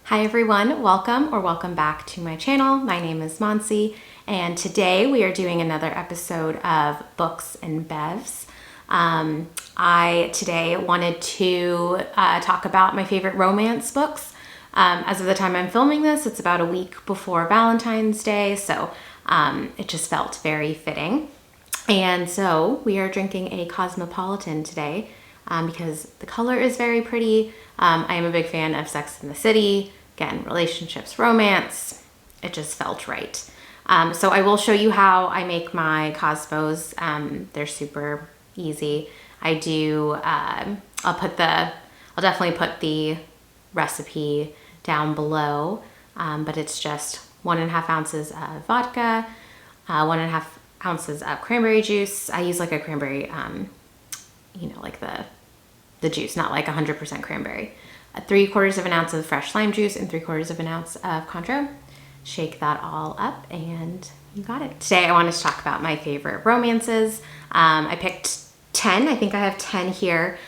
Hi everyone, welcome back to my channel. My name is Monsi, and today we are doing another episode of Books and Bevs. I today wanted to talk about my favorite romance books. As of the time I'm filming this, it's about a week before Valentine's Day, so it just felt very fitting. And so we are drinking a Cosmopolitan today because the color is very pretty. I am a big fan of Sex and the City. Again, relationships, romance, it just felt right. So I will show you how I make my Cosmos. They're super easy. I'll definitely put the recipe down below, but it's just 1.5 ounces of vodka, 1.5 ounces of cranberry juice. I use like a cranberry, like the juice, not like 100% cranberry. 3/4 of an ounce of fresh lime juice and 3/4 of an ounce of Cointreau. Shake that all up and you got it. Today I wanted to talk about my favorite romances. I picked 10. I think I have 10 here.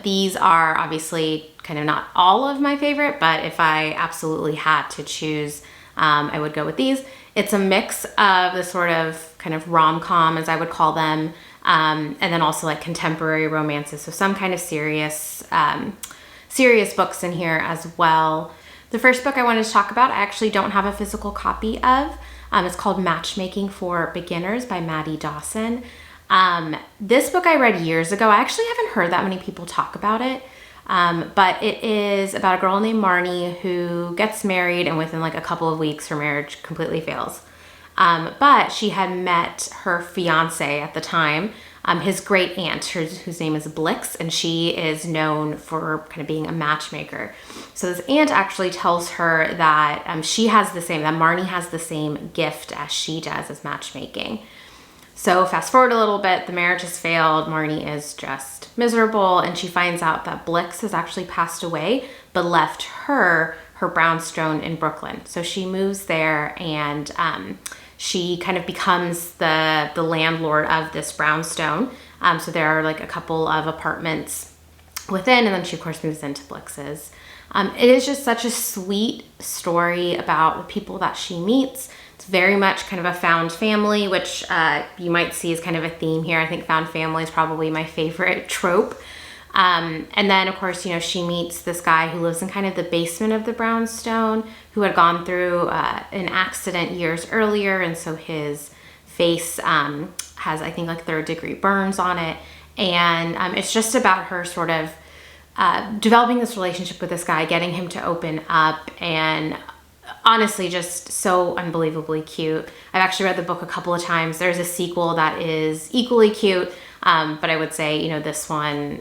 These are obviously kind of not all of my favorite, but if I absolutely had to choose, I would go with these. It's a mix of the sort of kind of rom-com, as I would call them, and then also like contemporary romances. So some kind of serious books in here as well. The first book I wanted to talk about, I actually don't have a physical copy of. It's called Matchmaking for Beginners by Maddie Dawson. This book I read years ago. I actually haven't heard that many people talk about it, but it is about a girl named Marnie who gets married, and within like a couple of weeks her marriage completely fails. But she had met her fiance at the time, his great aunt, whose name is Blix, and she is known for kind of being a matchmaker. So this aunt actually tells her that that Marnie has the same gift as she does as matchmaking. So fast forward a little bit, the marriage has failed, Marnie is just miserable, and she finds out that Blix has actually passed away, but left her brownstone in Brooklyn. So she moves there, and she kind of becomes the landlord of this brownstone. So there are like a couple of apartments within, and then she of course moves into Blix's. It is just such a sweet story about the people that she meets. It's very much kind of a found family, which you might see as kind of a theme here. I think found family is probably my favorite trope. And then of course, she meets this guy who lives in kind of the basement of the brownstone, who had gone through an accident years earlier. And so his face has, I think, like 3rd-degree burns on it. And it's just about her sort of developing this relationship with this guy, getting him to open up, and honestly just so unbelievably cute. I've actually read the book a couple of times. There's a sequel that is equally cute. But I would say, this one,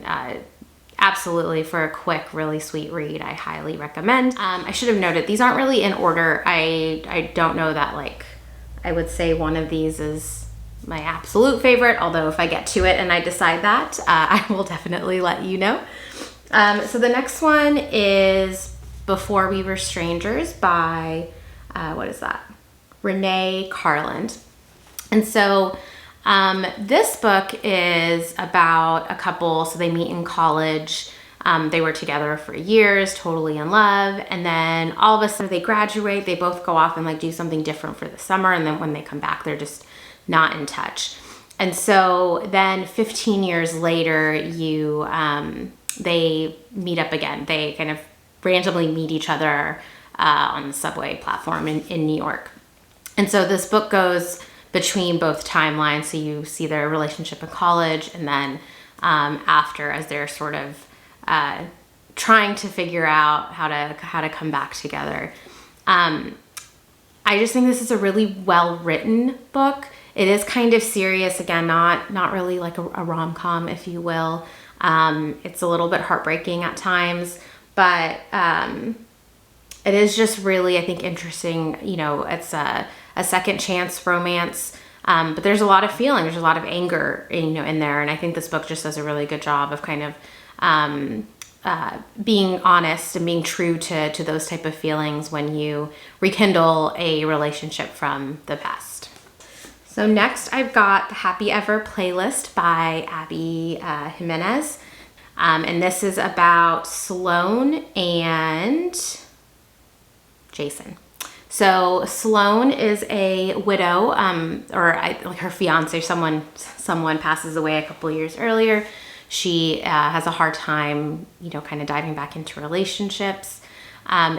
absolutely for a quick, really sweet read, I highly recommend. I should have noted, these aren't really in order. I don't know that, I would say one of these is my absolute favorite, although if I get to it and I decide that, I will definitely let you know. So the next one is Before We Were Strangers by, Renee Carland. And so this book is about a couple. So they meet in college. They were together for years, totally in love. And then all of a sudden they graduate. They both go off and do something different for the summer. And then when they come back, they're just not in touch. And so then 15 years later, they meet up again. They kind of randomly meet each other on the subway platform in New York. And so this book goes between both timelines. So you see their relationship in college, and then after, as they're sort of trying to figure out how to come back together. I just think this is a really well-written book. It is kind of serious, again, not really like a rom-com, if you will. It's a little bit heartbreaking at times, but it is just really, I think, interesting. It's a second chance romance, but there's a lot of feeling, there's a lot of anger, in there. And I think this book just does a really good job of kind of being honest and being true to those type of feelings when you rekindle a relationship from the past. So next I've got the Happy Ever playlist by Abby Jimenez. And this is about Sloane and Jason. So Sloane is a widow, like her fiance, someone passes away a couple years earlier. She has a hard time, kind of diving back into relationships.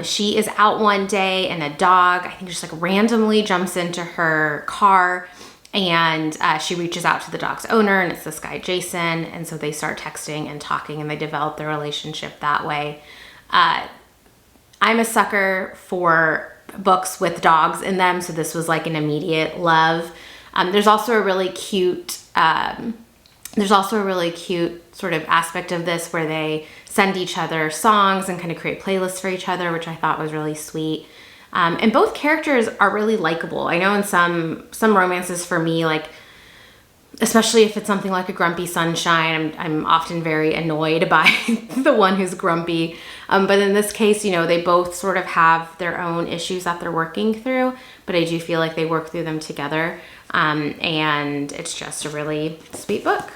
She is out one day and a dog, I think, just like randomly jumps into her car, and she reaches out to the dog's owner, and it's this guy, Jason. And so they start texting and talking, and they develop their relationship that way. I'm a sucker for books with dogs in them, so this was like an immediate love. There's also a really cute sort of aspect of this where they send each other songs and kind of create playlists for each other, which I thought was really sweet. And both characters are really likable. I know in some romances for me, like, especially if it's something like A Grumpy Sunshine, I'm often very annoyed by the one who's grumpy. But in this case, they both sort of have their own issues that they're working through, but I do feel like they work through them together. And it's just a really sweet book.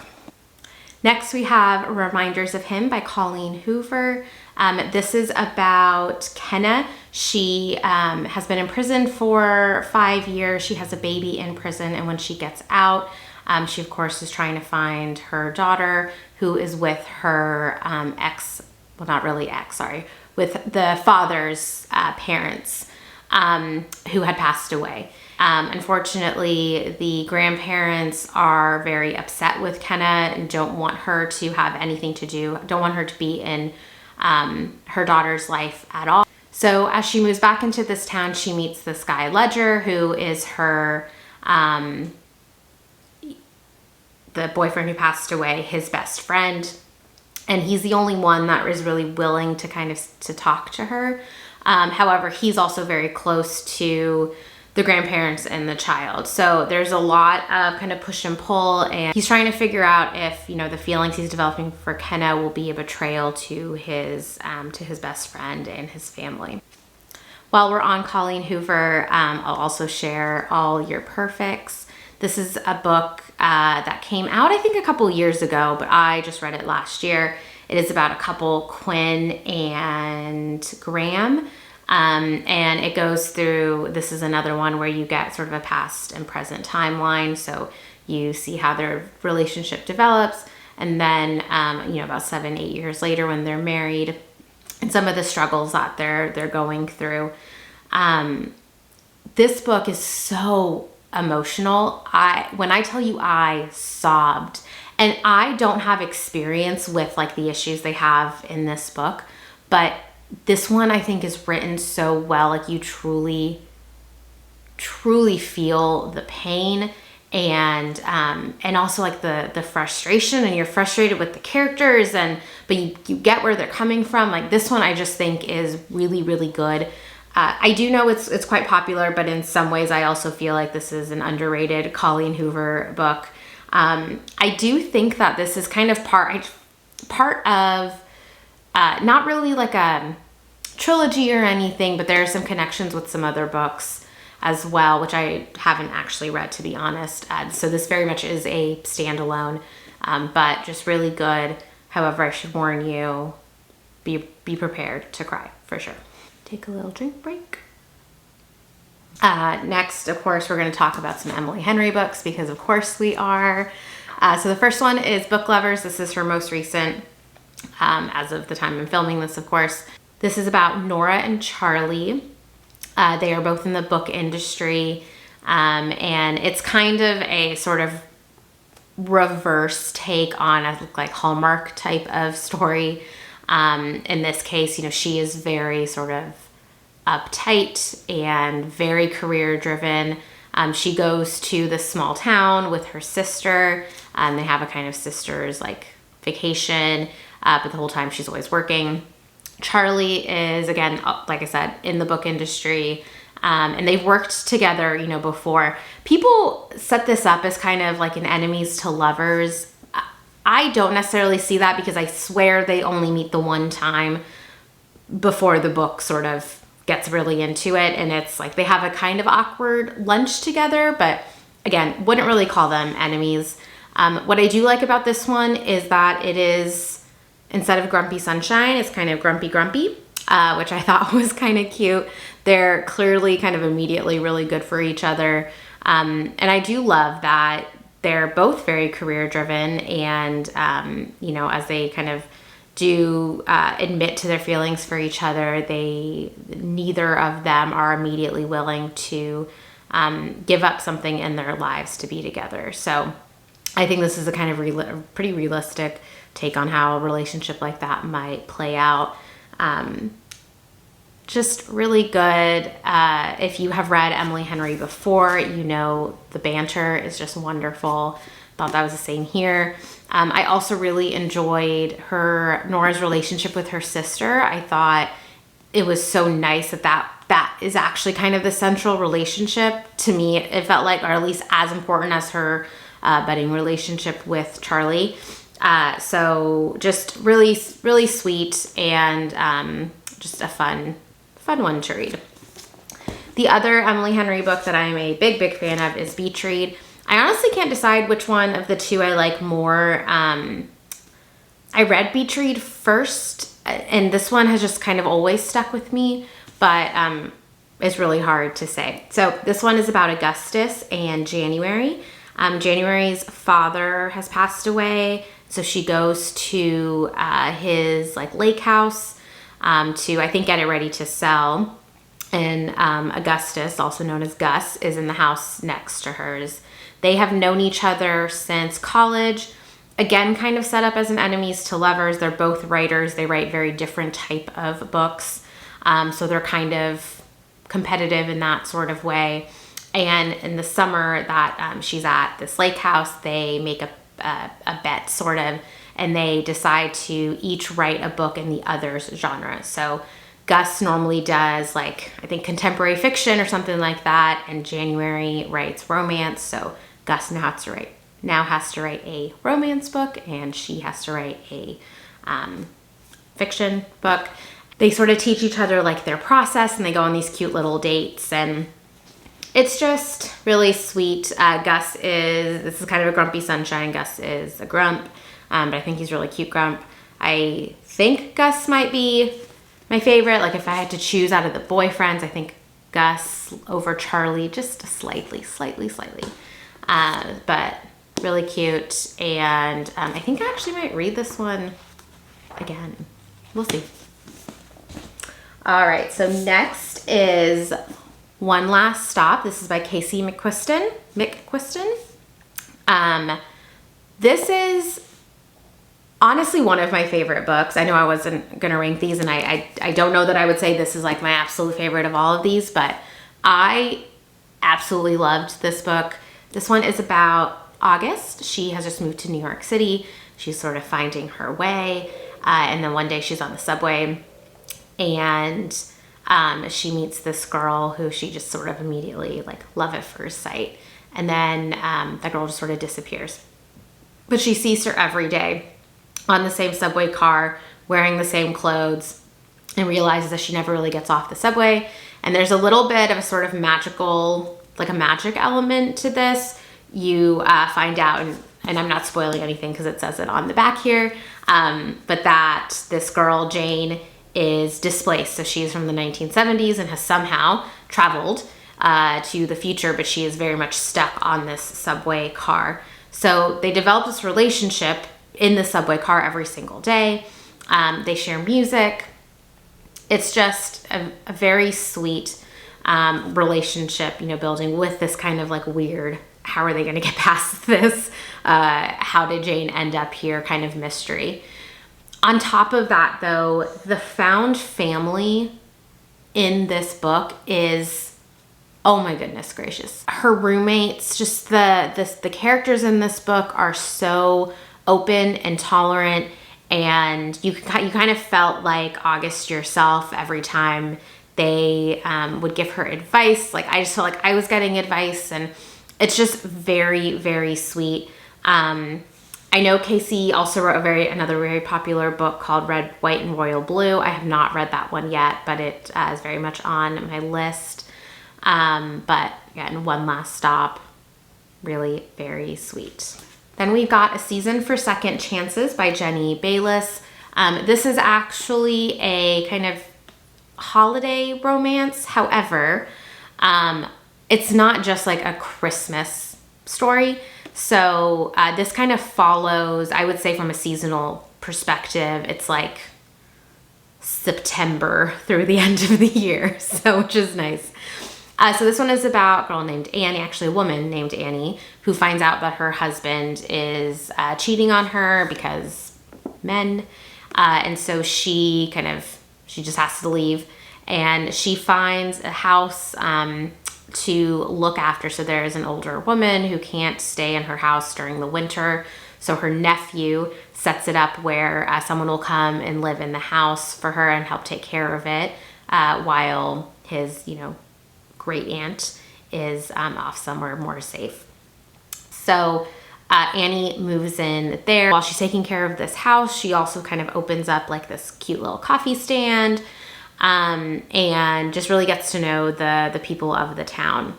Next, we have Reminders of Him by Colleen Hoover. This is about Kenna. She has been in prison for 5 years. She has a baby in prison, and when she gets out, she, of course, is trying to find her daughter, who is with her with the father's parents, who had passed away. Unfortunately, the grandparents are very upset with Kenna and don't want her to have anything to do, don't want her to be in her daughter's life at all. So as she moves back into this town, she meets this guy, Ledger, who is her, the boyfriend who passed away, his best friend. And he's the only one that is really willing to to talk to her. However, he's also very close to the grandparents and the child. So there's a lot of kind of push and pull, and he's trying to figure out if, the feelings he's developing for Kenna will be a betrayal to his best friend and his family. While we're on Colleen Hoover, I'll also share All Your Perfects. This is a book that came out, I think, a couple years ago, but I just read it last year. It is about a couple, Quinn and Graham. And it goes through, this is another one where you get sort of a past and present timeline. So you see how their relationship develops, and then, about 7-8 years later when they're married, and some of the struggles that they're going through. This book is so emotional. When I tell you I sobbed, and I don't have experience with like the issues they have in this book, but this one I think is written so well. Like, you truly feel the pain and also like the frustration, and you're frustrated with the characters, but you get where they're coming from. Like, this one I just think is really, really good. I do know it's quite popular, but in some ways I also feel like this is an underrated Colleen Hoover book. I do think that this is kind of part of not really like a trilogy or anything, but there are some connections with some other books as well, which I haven't actually read, to be honest. So this very much is a standalone, but just really good. However, I should warn you, be prepared to cry for sure. Take a little drink break. Next, of course, we're going to talk about some Emily Henry books, because of course we are. So the first one is Book Lovers. This is her most recent, as of the time I'm filming this, of course. This is about Nora and Charlie. They are both in the book industry, and it's kind of a sort of reverse take on a like Hallmark type of story. In this case, she is very sort of uptight and very career driven. She goes to this small town with her sister. They have a kind of sister's like vacation, but the whole time she's always working. Charlie is, again, like I said, in the book industry, and they've worked together, before. People set this up as kind of like an enemies to lovers. I don't necessarily see that, because I swear they only meet the one time before the book sort of gets really into it, and it's like they have a kind of awkward lunch together, but again, wouldn't really call them enemies. What I do like about this one is that it is, instead of Grumpy Sunshine, it's kind of grumpy. which I thought was kind of cute. They're clearly kind of immediately really good for each other. And I do love that they're both very career driven, and, as they kind of do admit to their feelings for each other, neither of them are immediately willing to give up something in their lives to be together. So I think this is a kind of pretty realistic take on how a relationship like that might play out. Just really good. If you have read Emily Henry before, the banter is just wonderful. Thought that was the same here. I also really enjoyed Nora's relationship with her sister. I thought it was so nice that is actually kind of the central relationship. To me, it felt like, or at least as important as her budding relationship with Charlie. So just really, really sweet, and just a fun one to read. The other Emily Henry book that I'm a big, big fan of is Beach Read. I honestly can't decide which one of the two I like more. I read Beach Read first, and this one has just kind of always stuck with me, but it's really hard to say. So this one is about Augustus and January. January's father has passed away, so she goes to his lake house to, I think, get it ready to sell. And Augustus, also known as Gus, is in the house next to hers. They have known each other since college. Again, kind of set up as an enemies to lovers. They're both writers. They write very different type of books. So they're kind of competitive in that sort of way. And in the summer that she's at this lake house, they make a bet, sort of, and they decide to each write a book in the other's genre. So Gus normally does, I think, contemporary fiction or something like that, and January writes romance. So Gus now has to write a romance book, and she has to write a fiction book. They sort of teach each other their process, and they go on these cute little dates, and it's just really sweet. This is kind of a grumpy sunshine. Gus is a grump, but I think he's a really cute grump. I think Gus might be my favorite. If I had to choose out of the boyfriends, I think Gus over Charlie, just slightly. But really cute. And I think I actually might read this one again. We'll see. All right, so next is One Last Stop. This is by Casey McQuiston. This is honestly one of my favorite books. I know I wasn't going to rank these, and I don't know that I would say this is my absolute favorite of all of these, but I absolutely loved this book. This one is about August. She has just moved to New York City. She's sort of finding her way. And then one day she's on the subway, and she meets this girl who she just sort of immediately love at first sight. And then that girl just sort of disappears. But she sees her every day on the same subway car, wearing the same clothes, and realizes that she never really gets off the subway. And there's a little bit of a sort of magical, a magic element to this. You find out, and I'm not spoiling anything because it says it on the back here, but that this girl, Jane, is displaced. So she's from the 1970s and has somehow traveled to the future, but she is very much stuck on this subway car. So they develop this relationship in the subway car every single day. They share music. It's just a very sweet relationship, building with this kind of weird, how are they going to get past this? How did Jane end up here kind of mystery. On top of that, though, the found family in this book is, oh my goodness gracious. Her roommates, just the characters in this book are so open and tolerant, and you kind of felt like August yourself every time they would give her advice. I just felt like I was getting advice, and it's just very, very sweet. I know Casey also wrote another very popular book called Red, White, and Royal Blue. I have not read that one yet, but it is very much on my list. But again, One Last Stop, really very sweet. Then we've got A Season for Second Chances by Jenny Bayliss. This is actually a kind of holiday romance. However, it's not just like a Christmas story. So this kind of follows, I would say, from a seasonal perspective, it's like September through the end of the year, so which is nice. So this one is about a girl named Annie, actually a woman named Annie, who finds out that her husband is cheating on her because men. And so she just has to leave, and she finds a house to look after. So there is an older woman who can't stay in her house during the winter. So her nephew sets it up where someone will come and live in the house for her and help take care of it while his, great aunt is off somewhere more safe. So Annie moves in there. While she's taking care of this house, she also kind of opens up like this cute little coffee stand and just really gets to know the people of the town.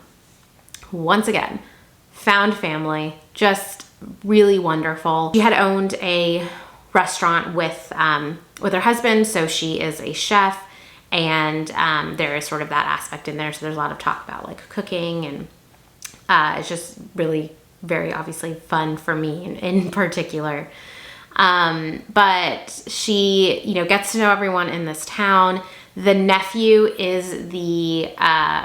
Once again, found family, just really wonderful. She had owned a restaurant with her husband, so she is a chef, and there is sort of that aspect in there. So there's a lot of talk about like cooking, and it's just really very obviously fun for me in particular. But she, gets to know everyone in this town. The nephew is the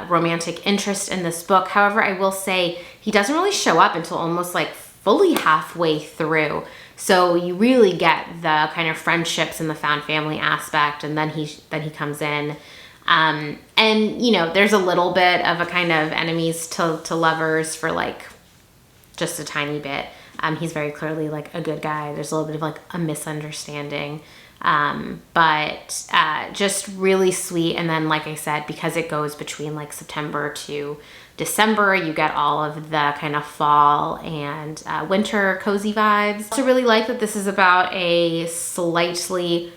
romantic interest in this book. However, I will say he doesn't really show up until almost like fully halfway through. So you really get the kind of friendships and the found family aspect, and then he comes in. And there's a little bit of a kind of enemies to lovers for like just a tiny bit. He's very clearly like a good guy. There's a little bit of like a misunderstanding. But just really sweet. And then, like I said, because it goes between like September to December, you get all of the kind of fall and winter cozy vibes. I also really like that this is about a slightly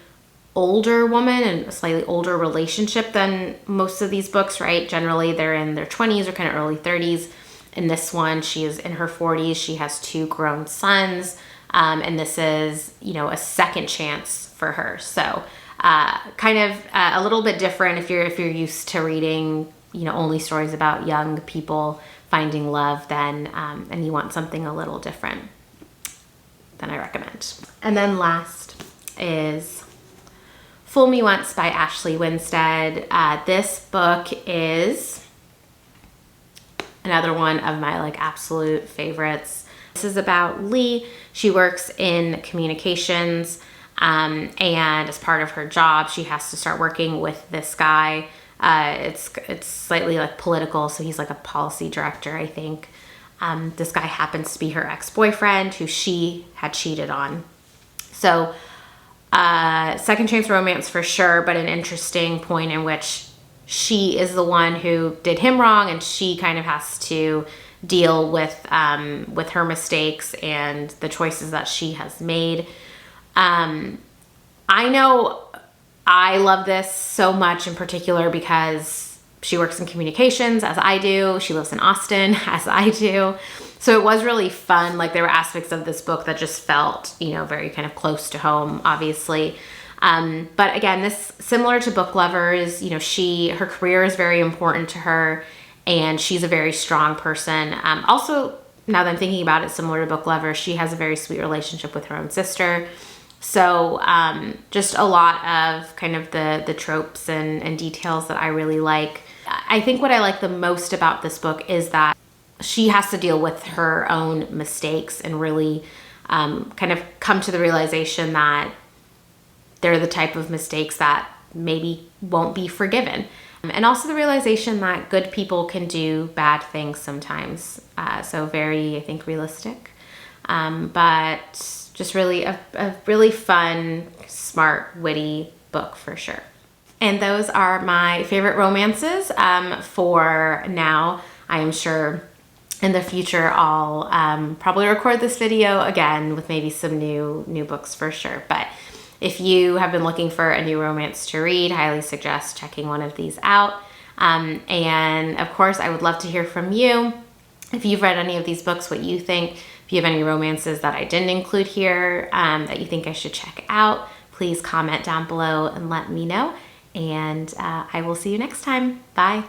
older woman and a slightly older relationship than most of these books, right? Generally, they're in their 20s or kind of early 30s. In this one, she is in her 40s. She has 2 grown sons. And this is, a second chance for her. So kind of a little bit different if you're used to reading, only stories about young people finding love, then and you want something a little different, then I recommend. And then last is Fool Me Once by Ashley Winstead. This book is another one of my like absolute favorites. This is about Lee. She works in communications, and as part of her job, she has to start working with this guy. It's slightly like political, so he's like a policy director, I think. This guy happens to be her ex-boyfriend who she had cheated on. So second chance romance for sure, but an interesting point in which she is the one who did him wrong, and she kind of has to deal with her mistakes and the choices that she has made. I know I love this so much in particular because she works in communications, as I do. She lives in Austin, as I do. So it was really fun. Like, there were aspects of this book that just felt, very kind of close to home, obviously. But again, this, similar to Book Lovers, her career is very important to her, and she's a very strong person. Also, now that I'm thinking about it, similar to Book Lovers, she has a very sweet relationship with her own sister. So just a lot of kind of the tropes and details that I really like. I think what I like the most about this book is that she has to deal with her own mistakes and really kind of come to the realization that they're the type of mistakes that maybe won't be forgiven. And also the realization that good people can do bad things sometimes. So very, I think, realistic. But just really a really fun, smart, witty book for sure. And those are my favorite romances for now. I am sure in the future I'll probably record this video again with maybe some new books for sure. But if you have been looking for a new romance to read, highly suggest checking one of these out. And of course, I would love to hear from you. If you've read any of these books, what you think. If you have any romances that I didn't include here that you think I should check out, please comment down below and let me know. And I will see you next time. Bye.